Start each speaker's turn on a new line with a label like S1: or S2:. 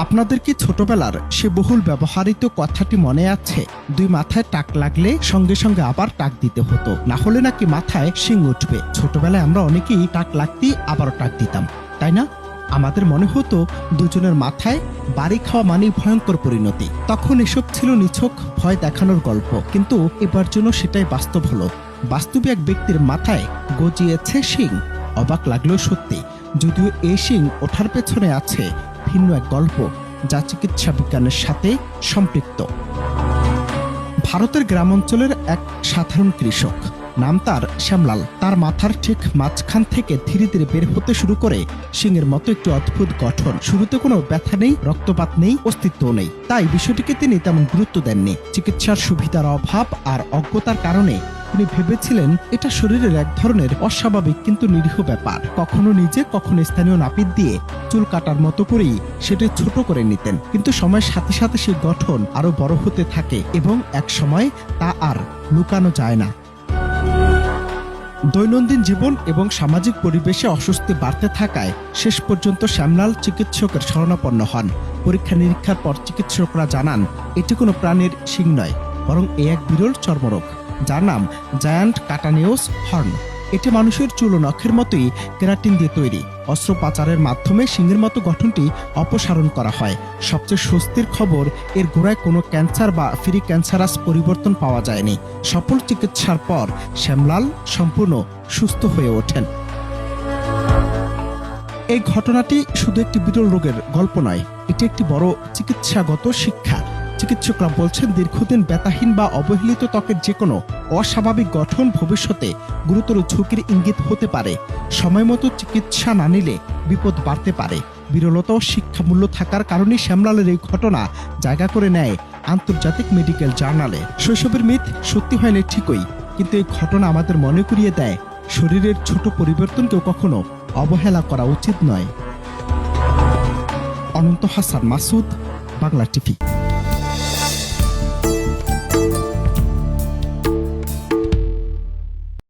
S1: আপনাদের কি ছোটবেলার সে বহুল ব্যবহৃত কথাটি মনে আছে? দুই মাথায় টাক লাগলে সঙ্গে সঙ্গে আবার টাক দিতে হতো, না হলে নাকি মাথায় শিং উঠবে। ছোটবেলায় আমরা অনেকেই টাক লাগতেই আবারও টাক দিতাম, তাই না? আমাদের মনে হতো দুজনের মাথায় বাড়ি খাওয়া মানেই ভয়ঙ্কর পরিণতি। তখন এসব ছিল নিছক ভয় দেখানোর গল্প, কিন্তু এবার জন্য সেটাই বাস্তব হলো। বাস্তবে এক ব্যক্তির মাথায় গজিয়েছে শিং। অবাক লাগলেও সত্যি, যদিও এই শিং ওঠার পেছনে আছে ভিন্ন এক গল্প, যা চিকিৎসা বিজ্ঞানের সাথে সম্পৃক্ত। ভারতের গ্রামাঞ্চলের এক সাধারণ কৃষক, নাম তার শ্যামলাল। তার মাথার ঠিক মাঝখান থেকে ধীরে ধীরে বের হতে শুরু করে শিংয়ের মতো একটি অদ্ভুত গঠন। শুরুতে কোনো ব্যথা নেই, রক্তপাত নেই, অস্তিত্বও নেই। তাই বিষয়টিকে তিনি তেমন গুরুত্ব দেননি। চিকিৎসার সুবিধার অভাব আর অজ্ঞতার কারণে তিনি ভেবেছিলেন এটা শরীরের এক ধরনের অস্বাভাবিক কিন্তু নিরীহ ব্যাপার। কখনো নিজে, কখনো স্থানীয় নাপিত দিয়ে চুল কাটার মতো করেই সেটি ছোট করে নিতেন। কিন্তু সময়ের সাথে সাথে সেই গঠন আরো বড় হতে থাকে এবং এক সময় তা আর লুকানো যায় না। দৈনন্দিন জীবন এবং সামাজিক পরিবেশে অস্বস্তি বাড়তে থাকায় শেষ পর্যন্ত শ্যামলাল চিকিৎসকের শরণাপন্ন হন। পরীক্ষা নিরীক্ষার পর চিকিৎসকরা জানান এটি কোনো প্রাণীর শিং নয়, বরং এ এক বিরল চর্মরোগ, যার নাম জায়ান্ট কাটানিওস হর্ন। এটি মানুষের চুল ও নখের মতোই কেরাটিন দিয়ে তৈরি। অস্ত্রোপচারের মাধ্যমে শিংয়ের মতো গঠনটি অপসারণ করা হয়। সবচেয়ে স্বস্তির খবর, এর গোড়ায় কোনো ক্যান্সার বা ফ্রি ক্যান্সারাস পরিবর্তন পাওয়া যায়নি। সফল চিকিৎসার পর শ্যামলাল সম্পূর্ণ সুস্থ হয়ে ওঠেন। এই ঘটনাটি শুধু একটি বিরল রোগের গল্প নয়, এটি একটি বড় চিকিৎসাগত শিক্ষা। চিকিৎসকরা বলছেন দীর্ঘদিন ব্যথাহীন বা অবহেলিত ত্বকের যে কোনো অস্বাভাবিক গঠন ভবিষ্যতে গুরুতর ঝুঁকির ইঙ্গিত হতে পারে। সময় মতো চিকিৎসা না নিলে বিপদ বাড়তে পারে। বিরলতা ও শিক্ষামূল্য থাকার কারণে শ্যামলালের এই ঘটনা জায়গা করে নেয় আন্তর্জাতিক মেডিকেল জার্নালে। শৈশবের মিথ সত্যি হয়নি ঠিকই, কিন্তু এই ঘটনা আমাদের মনে করিয়ে দেয় শরীরের ছোট পরিবর্তনকেও কখনো অবহেলা করা উচিত নয়। অনন্ত হাসান মাসুদ, বাংলা টিভি।